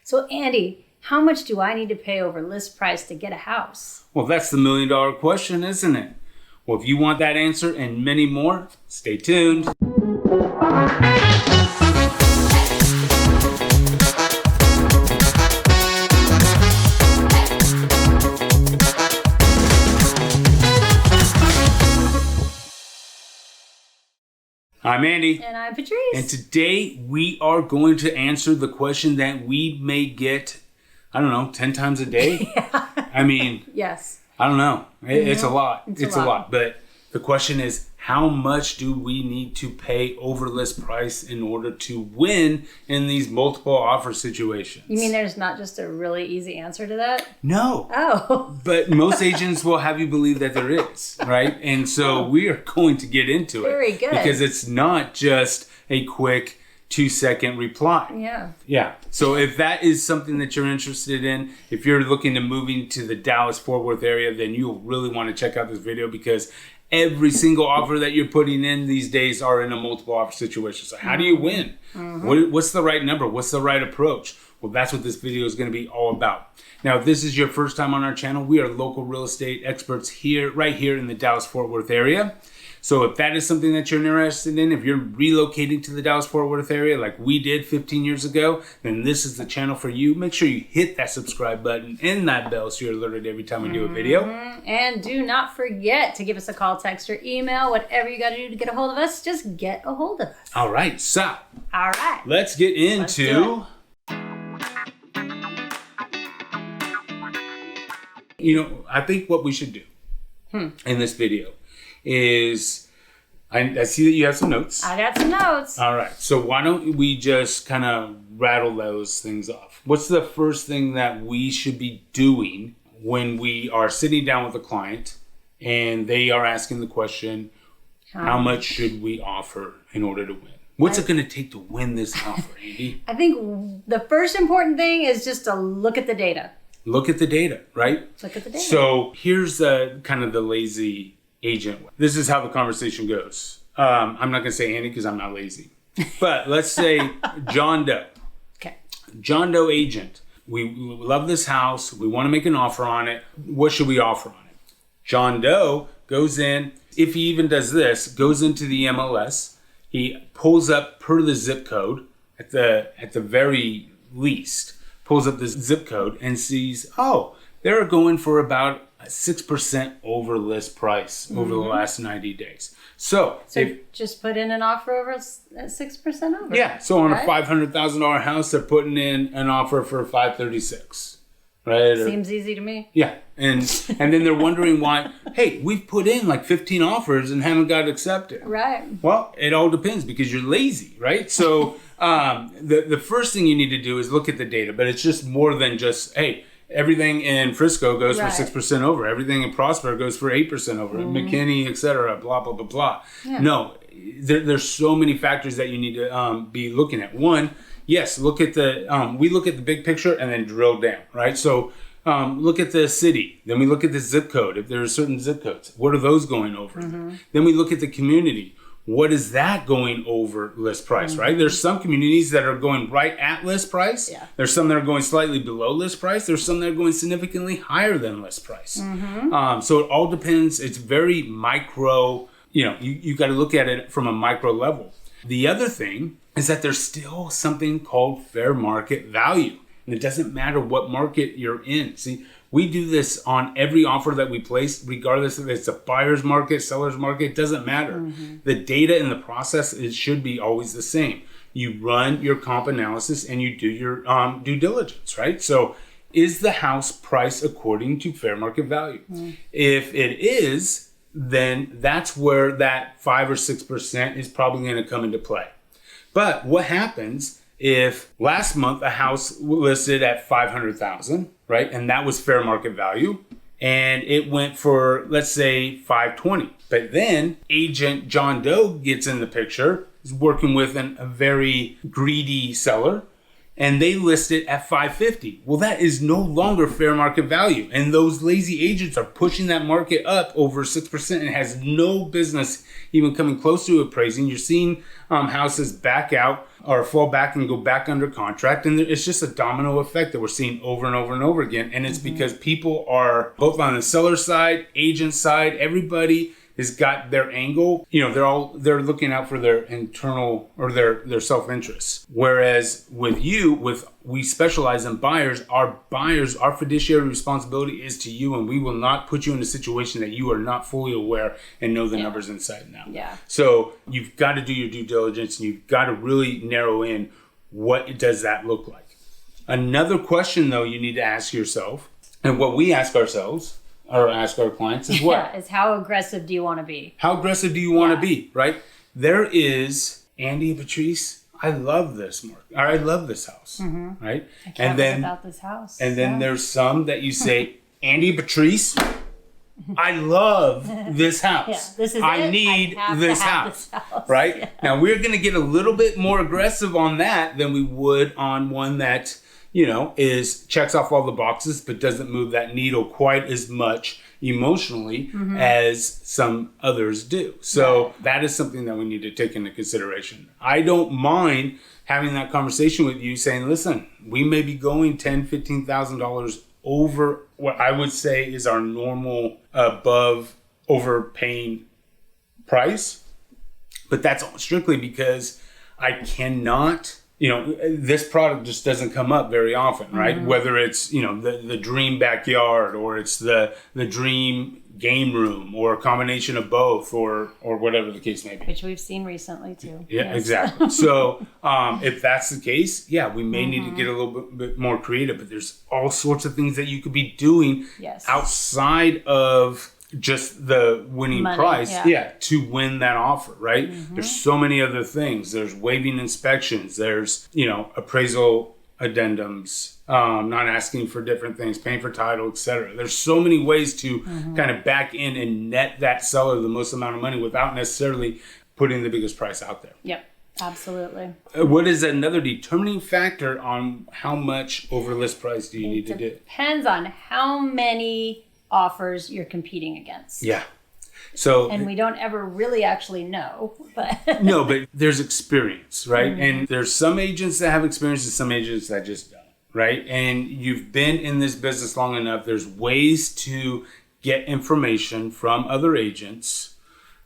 So Andy, how much do I need to pay over list price to get a house? Well, that's the $1,000,000 question, isn't it? Well, if you want that answer and many more, stay tuned. I'm Andy. And I'm Patrice. And today we are going to answer the question that we may get, 10 times a day. Yeah. I mean, yes. I don't know. It's a lot. It's a lot. But the question is, how much do we need to pay over list price in order to win in these multiple offer situations? You mean there's not just a really easy answer to that? No. Oh. But most agents will have you believe that there is, right? And so we are going to get into it. Very good. Because it's not just a quick 2-second reply. Yeah. Yeah. So if that is something that you're interested in, if you're looking to moving to the Dallas-Fort Worth area, then you'll really want to check out this video because every single offer that you're putting in these days are in a multiple offer situation. So how do you win? What's the right number? What's the right approach? Well, that's what this video is going to be all about. Now, if this is your first time on our channel, we are local real estate experts here, right here in the Dallas-Fort Worth area. So if that is something that you're interested in, if you're relocating to the Dallas-Fort Worth area like we did 15 years ago, then this is the channel for you. Make sure you hit that subscribe button and that bell so you're alerted every time we do a video. And do not forget to give us a call, text, or email. Whatever you got to do to get a hold of us, just get a hold of us. All right, so All right. let's get into... I think what we should do in this video is, I see that you have some notes. I got some notes. All right. So why don't we just kind of rattle those things off? What's the first thing that we should be doing when we are sitting down with a client and they are asking the question, how much should we offer in order to win? What's it going to take to win this offer, Andy? I think the first important thing is just to look at the data. Look at the data, right? Look at the data. So here's kind of the lazy agent. This is how the conversation goes. I'm not going to say Andy because I'm not lazy. But let's say John Doe. Okay. John Doe agent. We love this house. We want to make an offer on it. What should we offer on it? John Doe goes in, if he even does this, goes into the MLS. He pulls up per the zip code at the very least. Pulls up this zip code and sees, they're going for about 6% over list price over the last 90 days. So just put in an offer over at 6% over. Yeah. So on a $500,000 house, they're putting in an offer for $536,000, right? Seems easy to me. Yeah. And then they're wondering why, hey, we've put in like 15 offers and haven't got accepted. Right. Well, it all depends because you're lazy, right? So the first thing you need to do is look at the data, but it's just more than just, hey, everything in Frisco goes for 6% over. Everything in Prosper goes for 8% over. McKinney, et cetera, blah, blah, blah, blah. Yeah. No, there's so many factors that you need to be looking at. One, yes, look at we look at the big picture and then drill down, right? So look at the city. Then we look at the zip code. If there are certain zip codes, what are those going over? Then we look at the community. What is that going over list price, right? There's some communities that are going right at list price. Yeah. There's some that are going slightly below list price. There's some that are going significantly higher than list price. So it all depends. It's very micro. You got to look at it from a micro level. The other thing is that there's still something called fair market value. And it doesn't matter what market you're in. See, we do this on every offer that we place, regardless if it's a buyer's market, seller's market, it doesn't matter. The data in the process, it should be always the same. You run your comp analysis and you do your due diligence, right? So is the house priced according to fair market value? If it is, then that's where that 5 or 6% is probably going to come into play. But what happens if last month a house listed at $500,000, right? And that was fair market value. And it went for, let's say, $520,000. But then agent John Doe gets in the picture, is working with a very greedy seller. and they list it at $550. Well, that is no longer fair market value. And those lazy agents are pushing that market up over 6% and has no business even coming close to appraising. You're seeing houses back out or fall back and go back under contract. And it's just a domino effect that we're seeing over and over and over again. And it's because people are both on the seller side, agent side, everybody has got their angle. You know, they're looking out for their internal or their self-interest. Whereas with we specialize in buyers. Our fiduciary responsibility is to you, and we will not put you in a situation that you are not fully aware and know the numbers inside and out. Yeah. So you've got to do your due diligence, and you've got to really narrow in what does that look like. Another question, though, you need to ask yourself, and what we ask ourselves or ask our clients is what? Is how aggressive do you want to be? How aggressive do you want to be, right? There is, Andy and Patrice, I love this market. Or I love this house, right? I can't live without this house. And then there's some that you say, Andy and Patrice, I love this house. Yeah, this is I it. need I have this to have house, this house. right? Yeah. Now we're going to get a little bit more aggressive on that than we would on one that, you know, checks off all the boxes, but doesn't move that needle quite as much emotionally as some others do. So that is something that we need to take into consideration. I don't mind having that conversation with you saying, listen, we may be going $10,000, $15,000 over what I would say is our normal above overpaying price. But that's strictly because I cannot, you know, this product just doesn't come up very often, right? Whether it's, you know, the dream backyard or it's the dream game room or a combination of both or whatever the case may be. Which we've seen recently too. Yeah, exactly. So if that's the case, yeah, we may need to get a little bit more creative, but there's all sorts of things that you could be doing outside of just the winning Money, price to win that offer, right? There's so many other things. There's waiving inspections, there's, you know, appraisal addendums, not asking for different things, paying for title, etc. There's so many ways to kind of back in and net that seller the most amount of money without necessarily putting the biggest price out there. Yep, absolutely. What is another determining factor on how much over list price do you need to do? Depends on how many offers you're competing against. Yeah. So, and we don't ever really actually know, but no, but there's experience, right? And there's some agents that have experience and some agents that just don't, right? And you've been in this business long enough. There's ways to get information from other agents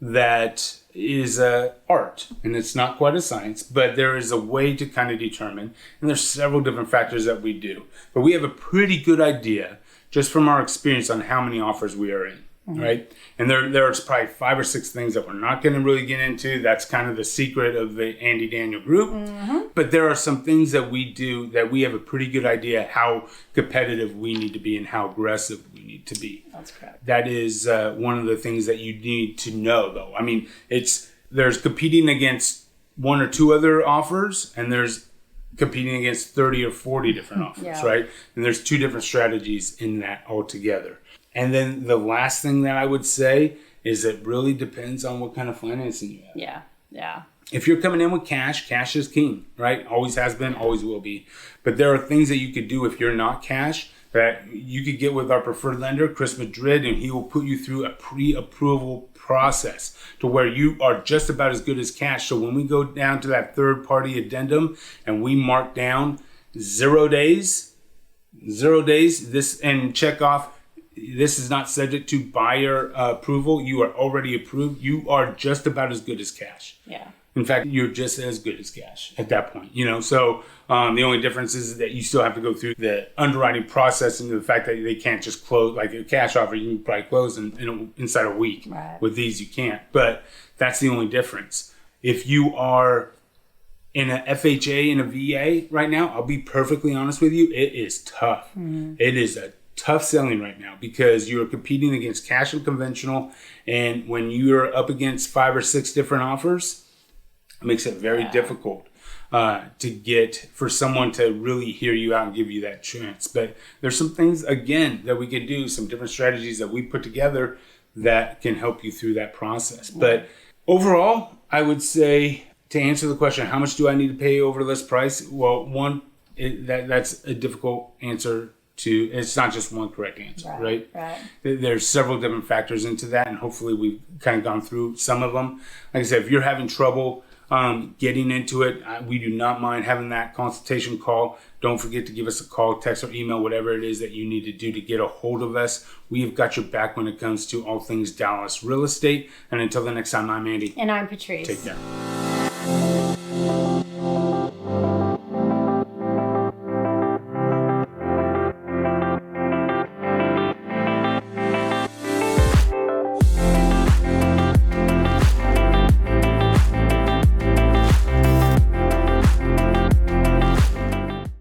that is a art, and it's not quite a science, but there is a way to kind of determine, and there's several different factors that we do, but we have a pretty good idea just from our experience on how many offers we are in, right? And there's probably 5 or 6 things that we're not going to really get into. That's kind of the secret of the Andy Daniel group. But there are some things that we do that we have a pretty good idea how competitive we need to be and how aggressive we need to be. That's correct. That is one of the things that you need to know, though. I mean, there's competing against 1 or 2 other offers, and there's competing against 30 or 40 different offers, right? And there's 2 different strategies in that altogether. And then the last thing that I would say is it really depends on what kind of financing you have. Yeah. If you're coming in with cash is king, right? Always has been, always will be. But there are things that you could do if you're not cash that you could get with our preferred lender, Chris Madrid, and he will put you through a pre-approval process to where you are just about as good as cash. So when we go down to that third-party addendum and we mark down 0 days, this and check off, this is not subject to buyer approval. You are already approved. You are just about as good as cash. Yeah. In fact, you're just as good as cash at that point, you know. So the only difference is that you still have to go through the underwriting process and the fact that they can't just close, like a cash offer, you can probably close inside a week. Right. With these, you can't. But that's the only difference. If you are in a FHA and a VA right now, I'll be perfectly honest with you, it is tough. It is a tough selling right now because you're competing against cash and conventional, and when you're up against 5 or 6 different offers, it makes it very difficult to get for someone to really hear you out and give you that chance. But there's some things, again, that we can do, some different strategies that we put together that can help you through that process. But overall, I would say, to answer the question, how much do I need to pay over list price? Well, one, that's a difficult answer to. It's not just one correct answer, right? Right. There's several different factors into that, and hopefully we've kind of gone through some of them. Like I said, if you're having trouble getting into it, we do not mind having that consultation call. Don't forget to give us a call, text, or email, whatever it is that you need to do to get a hold of us. We have got your back when it comes to all things Dallas real estate. And until the next time, I'm Andy. And I'm Patrice. Take care.